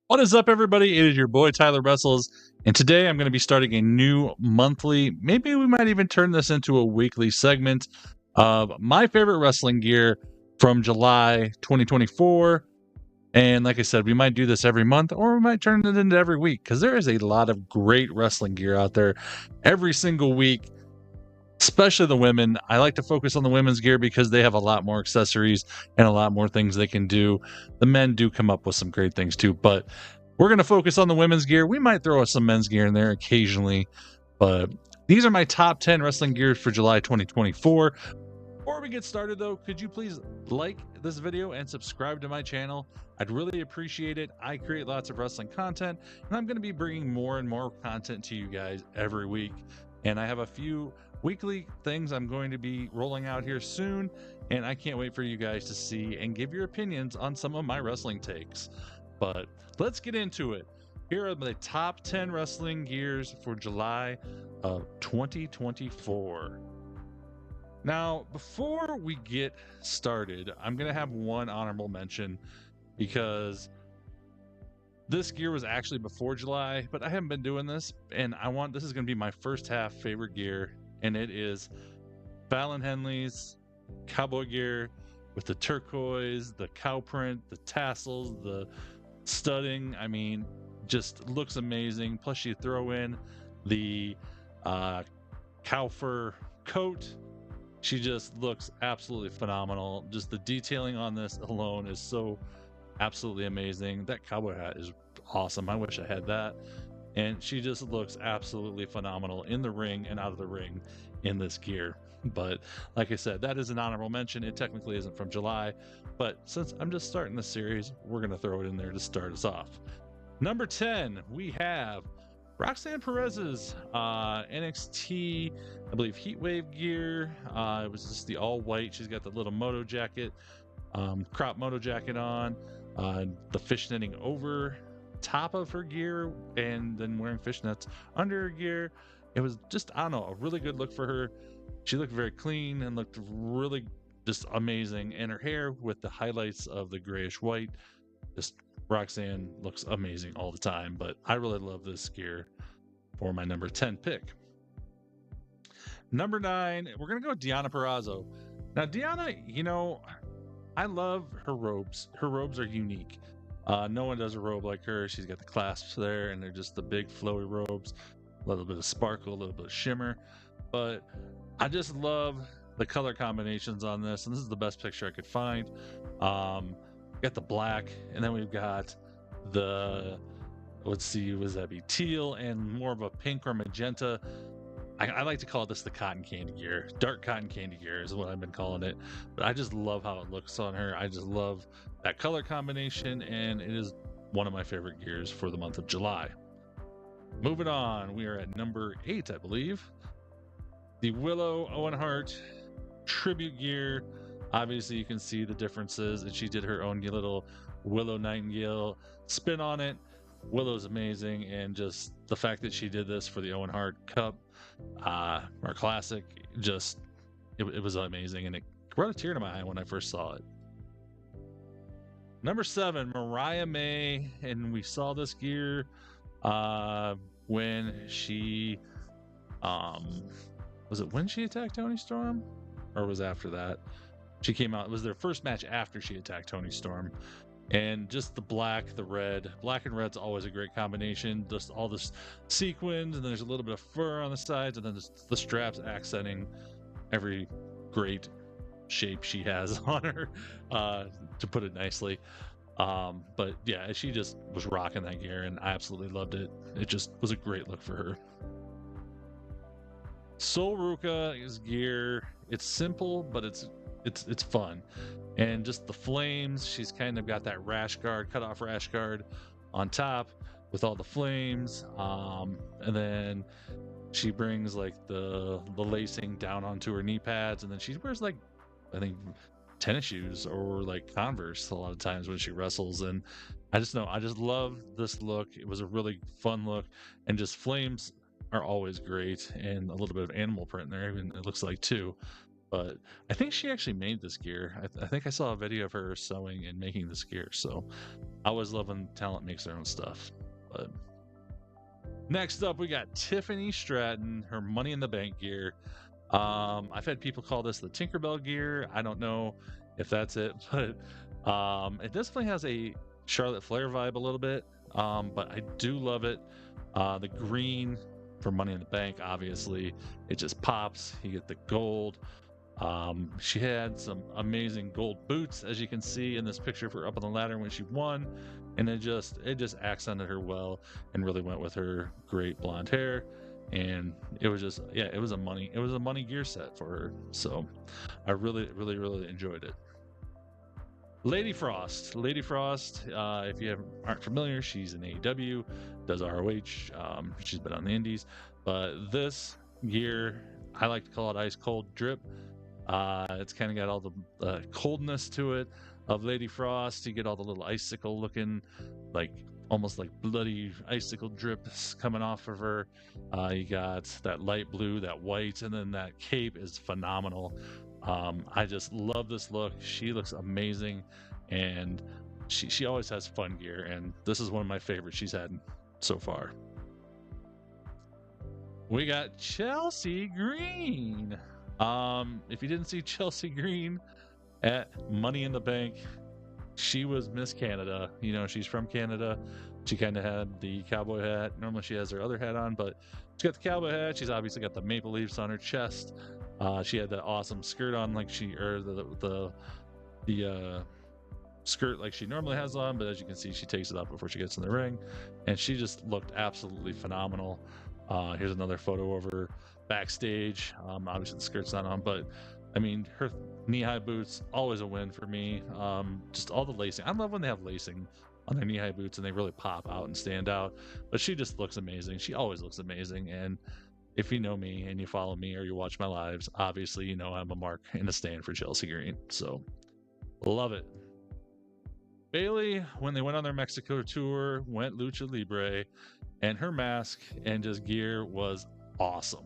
What is up, everybody? It is your boy Tyler Wrestles, and today I'm going to be starting a new monthly, maybe we might even turn this into a weekly segment of my favorite wrestling gear from July 2024. And like I said, we might do this every month or we might turn it into every week because there is a lot of great wrestling gear out there every single week, especially the women. I like to focus on the women's gear because they have a lot more accessories and a lot more things they can do. The men do come up with some great things too, but we're going to focus on the women's gear. We might throw some men's gear in there occasionally, but these are my top 10 wrestling gears for July 2024. Before we get started, though, could you please like this video and subscribe to my channel? I'd really appreciate it. I create lots of wrestling content, and I'm going to be bringing more and more content to you guys every week. And I have a few weekly things I'm going to be rolling out here soon, and I can't wait for you guys to see and give your opinions on some of my wrestling takes. But let's get into it. Here are the top 10 wrestling gears for July of 2024. Now, before we get started, I'm going to have one honorable mention because this gear was actually before July, but I haven't been doing this, and this is going to be my first half favorite gear, and it is Fallon Henley's cowboy gear with the turquoise, the cow print, the tassels, the studding. I mean, just looks amazing. Plus you throw in the cow fur coat. She just looks absolutely phenomenal. Just the detailing on this alone is so absolutely amazing. That cowboy hat is awesome. I wish I had that. And she just looks absolutely phenomenal in the ring and out of the ring in this gear. But like I said, that is an honorable mention. It technically isn't from July, but since I'm just starting the series, we're going to throw it in there to start us off. Number 10, we have Roxanne Perez's NXT, I believe, Heatwave gear. It was just the all white. She's got the little moto jacket, crop moto jacket on, the fishnetting over top of her gear, and then wearing fishnets under her gear. It was just, I don't know, a really good look for her. She looked very clean and looked really just amazing. And her hair with the highlights of the grayish white, just Roxanne looks amazing all the time. But I really love this gear for my number 10 pick. Number 9, we're going to go with Deonna Purrazzo. Now, Deonna, I love her robes. Her robes are unique. No one does a robe like her. She's got the clasps there, and they're just the big flowy robes. A little bit of sparkle, a little bit of shimmer. But I just love the color combinations on this, and this is the best picture I could find. Got the black, and then we've got the, let's see, was that be teal and more of a pink or magenta. I like to call this the cotton candy gear. Dark cotton candy gear is what I've been calling it. But I just love how it looks on her. I just love that color combination, and it is one of my favorite gears for the month of July. Moving on, we are at number 8, I believe. The Willow Owen Hart tribute gear. Obviously, you can see the differences, and she did her own little Willow Nightingale spin on it. Willow's amazing, and just the fact that she did this for the Owen Hart Cup, our classic, just it was amazing, and it brought a tear to my eye when I first saw it. Number 7, Mariah May, and we saw this gear when she was it when she attacked Toni Storm, or was after that? She came out. It was their first match after she attacked Toni Storm. And just the black and red's always a great combination. Just all this sequins, and then there's a little bit of fur on the sides, and then the straps accenting every great shape she has on her, to put it nicely. But yeah, she just was rocking that gear, and I absolutely loved it. It just was a great look for her. Sol Ruka's gear, it's simple, but it's fun. And just the flames, she's kind of got that cut off rash guard on top with all the flames. And then she brings like the lacing down onto her knee pads, and then she wears like, I think, tennis shoes or like Converse a lot of times when she wrestles. And I just love this look. It was a really fun look, and just flames are always great, and a little bit of animal print there, even it looks like too. But I think she actually made this gear. I think I saw a video of her sewing and making this gear. So I always love when talent makes their own stuff. But next up, we got Tiffany Stratton, her Money in the Bank gear. I've had people call this the Tinkerbell gear. I don't know if that's it, but it definitely has a Charlotte Flair vibe a little bit. But I do love it. The green for Money in the Bank, obviously, it just pops. You get the gold. She had some amazing gold boots, as you can see in this picture of her up on the ladder when she won, and it just accented her well and really went with her great blonde hair. And it was just, yeah, it was a money gear set for her. So I really enjoyed it. Lady Frost, if you aren't familiar, she's in AEW, does ROH. She's been on the indies, but this gear, I like to call it ice cold drip. It's kind of got all the coldness to it of Lady Frost. You get all the little icicle looking, like almost like bloody icicle drips coming off of her. You got that light blue, that white, and then that cape is phenomenal. I just love this look. She looks amazing, and she always has fun gear, and this is one of my favorites she's had so far. We got Chelsea Green. If you didn't see Chelsea Green at Money in the Bank, she was Miss Canada. You know, she's from Canada. She kind of had the cowboy hat. Normally she has her other hat on, but she got the cowboy hat. She's obviously got the maple leaves on her chest. She had that awesome skirt on, like the skirt like she normally has on, but as you can see, she takes it off before she gets in the ring, and she just looked absolutely phenomenal. Here's another photo of her backstage. Obviously the skirt's not on, but I mean, her knee-high boots, always a win for me. Just all the lacing. I love when they have lacing on their knee-high boots and they really pop out and stand out. But she just looks amazing. She always looks amazing. And if you know me and you follow me or you watch my lives, obviously you know I'm a mark and a stand for Chelsea Green. So, love it. Bayley, when they went on their Mexico tour, went Lucha Libre, and her mask and just gear was awesome.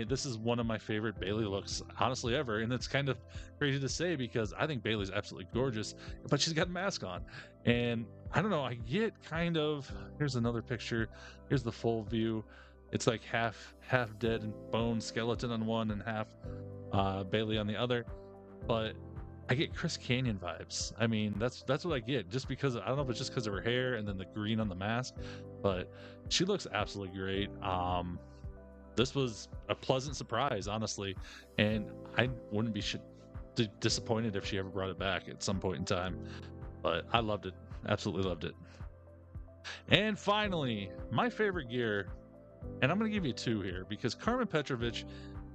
This is one of my favorite Bayley looks, honestly, ever. And it's kind of crazy to say because I think Bayley's absolutely gorgeous, but she's got a mask on. And I don't know, I get kind of, here's another picture. Here's the full view. It's like half dead and bone skeleton on one and half Bayley on the other. But I get Chris Kanyon vibes. I mean, that's what I get, just because I don't know if it's just because of her hair and then the green on the mask, but she looks absolutely great. This was a pleasant surprise, honestly, and I wouldn't be disappointed if she ever brought it back at some point in time. But I loved it, absolutely loved it. And finally, my favorite gear, and I'm going to give you two here because Carmen Petrovich,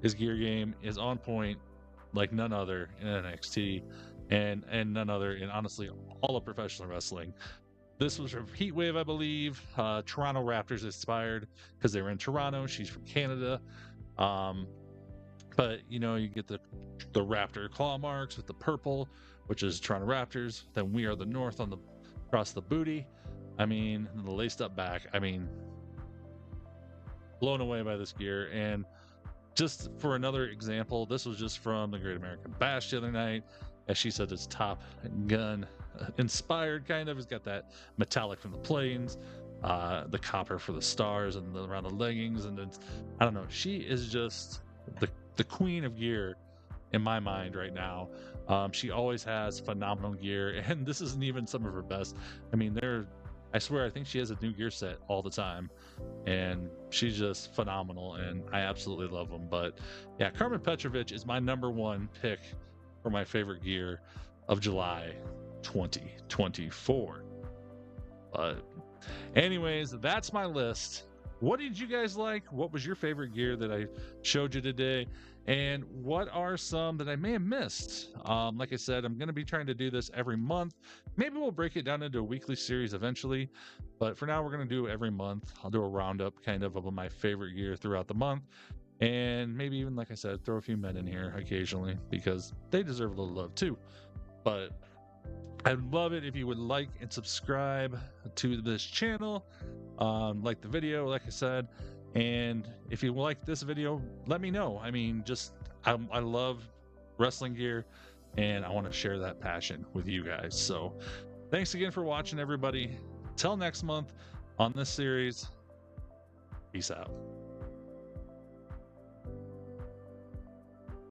his gear game is on point like none other in NXT and none other in, honestly, all of professional wrestling. This was from Heatwave, I believe. Toronto Raptors inspired because they were in Toronto. She's from Canada. But, you know, you get the Raptor claw marks with the purple, which is Toronto Raptors. Then We Are the North across the booty. I mean, the laced up back. I mean, blown away by this gear. And just for another example, this was just from the Great American Bash the other night. As she said, it's Top Gun inspired, kind of. It's got that metallic from the planes, the copper for the stars and around the leggings, and it's, I don't know, she is just the queen of gear in my mind right now. She always has phenomenal gear, and this isn't even some of her best. I mean, I swear, I think she has a new gear set all the time, and she's just phenomenal, and I absolutely love them. But yeah, Carmen Petrovich is my number one pick for my favorite gear of July 2024. But anyways, that's my list. What did you guys like? What was your favorite gear that I showed you today? And what are some that I may have missed? Like I said, I'm going to be trying to do this every month. Maybe we'll break it down into a weekly series eventually. But for now, we're going to do it every month. I'll do a roundup kind of my favorite gear throughout the month. And maybe even, like I said, throw a few men in here occasionally because they deserve a little love too. But I'd love it if you would like and subscribe to this channel. Like the video, like I said. And if you like this video, let me know. I mean, just I love wrestling gear, and I want to share that passion with you guys. So thanks again for watching, everybody. Till next month on this series. Peace out.